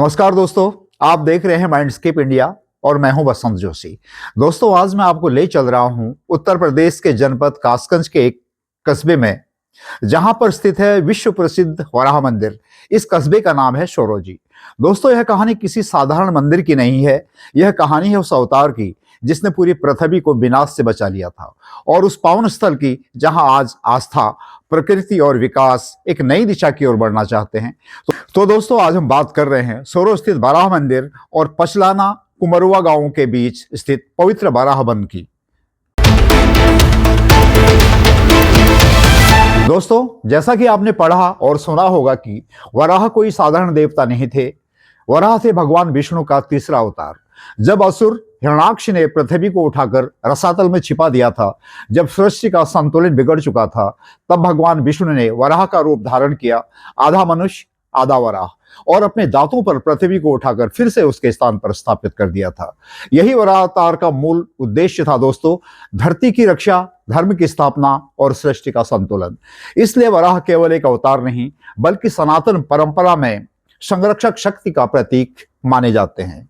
नमस्कार दोस्तों, आप देख रहे हैं माइंडस्केप इंडिया और मैं हूं बसंत जोशी। दोस्तों, आज मैं आपको ले चल रहा हूं उत्तर प्रदेश के जनपद कासगंज के एक कस्बे में, जहां पर स्थित है विश्व प्रसिद्ध वराह मंदिर। इस कस्बे का नाम है शोरोजी। दोस्तों, यह कहानी किसी साधारण मंदिर की नहीं है। यह कहानी है उस अवतार की जिसने पूरी पृथ्वी को विनाश से बचा लिया था, और उस पावन स्थल की जहां आज आस्था, प्रकृति और विकास एक नई दिशा की ओर बढ़ना चाहते हैं। तो दोस्तों, आज हम बात कर रहे हैं सोरो स्थित बाराह मंदिर और पचलाना कुमरुआ गांवों के बीच स्थित पवित्र बाराह वन की। दोस्तों, जैसा कि आपने पढ़ा और सुना होगा कि वराह कोई साधारण देवता नहीं थे। वराह थे भगवान विष्णु का तीसरा अवतार। जब असुर हिरण्याक्ष ने पृथ्वी को उठाकर रसातल में छिपा दिया था, जब सृष्टि का संतुलन बिगड़ चुका था, तब भगवान विष्णु ने वराह का रूप धारण किया, आधा मनुष्य आधा वराह, और अपने दांतों पर पृथ्वी को उठाकर फिर से उसके स्थान पर स्थापित कर दिया था। यही वराह अवतार का मूल उद्देश्य था दोस्तों, धरती की रक्षा, धर्म की स्थापना और सृष्टि का संतुलन। इसलिए वराह केवल एक अवतार नहीं, बल्कि सनातन परंपरा में संरक्षक शक्ति का प्रतीक माने जाते हैं।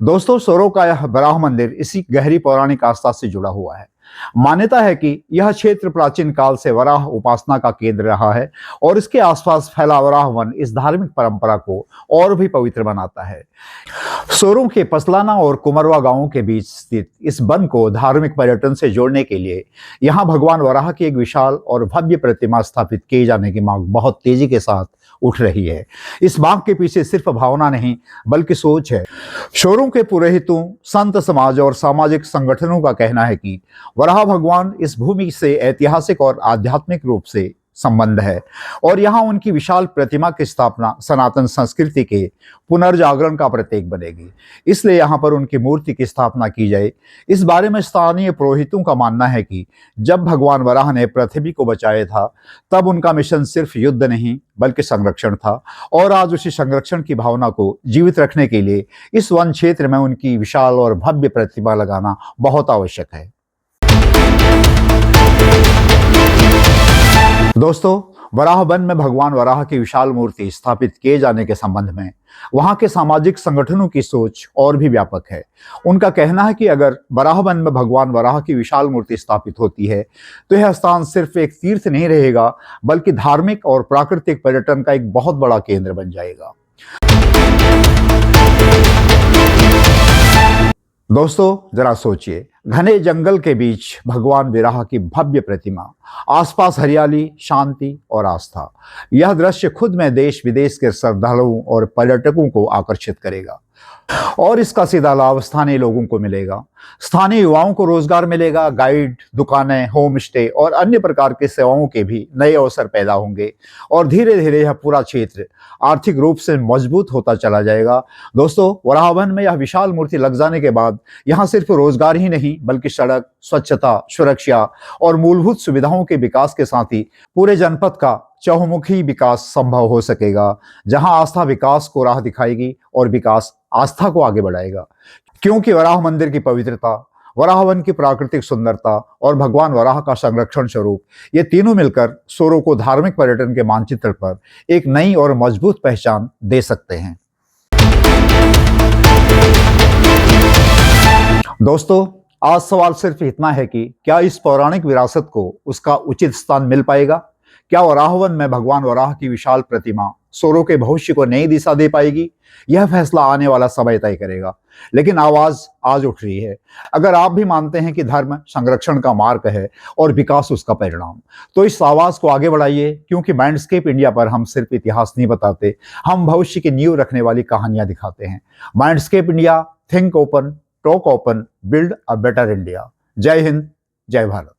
दोस्तों, सोरो का यह वराह मंदिर इसी गहरी पौराणिक आस्था से जुड़ा हुआ है। मान्यता है कि यह क्षेत्र प्राचीन काल से वराह उपासना का केंद्र रहा है, और इसके आसपास फैला वराह वन इस धार्मिक परंपरा को और भी पवित्र बनाता है। सोरो के पसलाना और कुमरवा गांवों के बीच स्थित इस वन को धार्मिक पर्यटन से जोड़ने के लिए यहां भगवान वराह की एक विशाल और भव्य प्रतिमा स्थापित किए जाने की मांग बहुत तेजी के साथ उठ रही है। इस मांग के पीछे सिर्फ भावना नहीं, बल्कि सोच है। सोरो के पुरोहितों, संत समाज और सामाजिक संगठनों का कहना है कि वराह भगवान इस भूमि से ऐतिहासिक और आध्यात्मिक रूप से संबंध है, और यहाँ उनकी विशाल प्रतिमा की स्थापना सनातन संस्कृति के पुनर्जागरण का प्रतीक बनेगी। इसलिए यहाँ पर उनकी मूर्ति की स्थापना की जाए। इस बारे में स्थानीय पुरोहितों का मानना है कि जब भगवान वराह ने पृथ्वी को बचाया था, तब उनका मिशन सिर्फ युद्ध नहीं बल्कि संरक्षण था, और आज उसी संरक्षण की भावना को जीवित रखने के लिए इस वन क्षेत्र में उनकी विशाल और भव्य प्रतिमा लगाना बहुत आवश्यक है। दोस्तों, वराह वन में भगवान वराह की विशाल मूर्ति स्थापित किए जाने के संबंध में वहां के सामाजिक संगठनों की सोच और भी व्यापक है। उनका कहना है कि अगर वराह वन में भगवान वराह की विशाल मूर्ति स्थापित होती है, तो यह स्थान सिर्फ एक तीर्थ नहीं रहेगा, बल्कि धार्मिक और प्राकृतिक पर्यटन का एक बहुत बड़ा केंद्र बन जाएगा। दोस्तों, जरा सोचिए, घने जंगल के बीच भगवान वराह की भव्य प्रतिमा, आसपास हरियाली, शांति और आस्था। यह दृश्य खुद में देश विदेश के श्रद्धालुओं और पर्यटकों को आकर्षित करेगा, और इसका सीधा लाभ स्थानीय लोगों को मिलेगा। स्थानीय युवाओं को रोजगार मिलेगा, गाइड, दुकानें, होम स्टे और अन्य प्रकार की सेवाओं के भी नए अवसर पैदा होंगे, और धीरे धीरे यह पूरा क्षेत्र आर्थिक रूप से मजबूत होता चला जाएगा। दोस्तों, वराह वन में यह विशाल मूर्ति लग जाने के बाद यहाँ सिर्फ रोजगार ही नहीं, बल्कि सड़क, स्वच्छता, सुरक्षा और मूलभूत सुविधाओं के विकास के साथ ही पूरे जनपद का चहुमुखी विकास संभव हो सकेगा, जहां आस्था विकास को राह दिखाएगी और विकास आस्था को आगे बढ़ाएगा। क्योंकि वराह मंदिर की पवित्रता, वराह वन की प्राकृतिक सुंदरता और भगवान वराह का संरक्षण स्वरूप, ये तीनों मिलकर सोरो को धार्मिक पर्यटन के मानचित्र पर एक नई और मजबूत पहचान दे सकते हैं। दोस्तों, आज सवाल सिर्फ इतना है कि क्या इस पौराणिक विरासत को उसका उचित स्थान मिल पाएगा? क्या वराह वन में भगवान वराह की विशाल प्रतिमा सोरो के भविष्य को नई दिशा दे पाएगी? यह फैसला आने वाला समय तय करेगा, लेकिन आवाज आज उठ रही है। अगर आप भी मानते हैं कि धर्म संरक्षण का मार्ग है और विकास उसका परिणाम, तो इस आवाज को आगे बढ़ाइए, क्योंकि माइंडस्केप इंडिया पर हम सिर्फ इतिहास नहीं बताते, हम भविष्य की नींव रखने वाली कहानियां दिखाते हैं। Mindscape India, think open, talk open, build a better India. जय हिंद, जय भारत।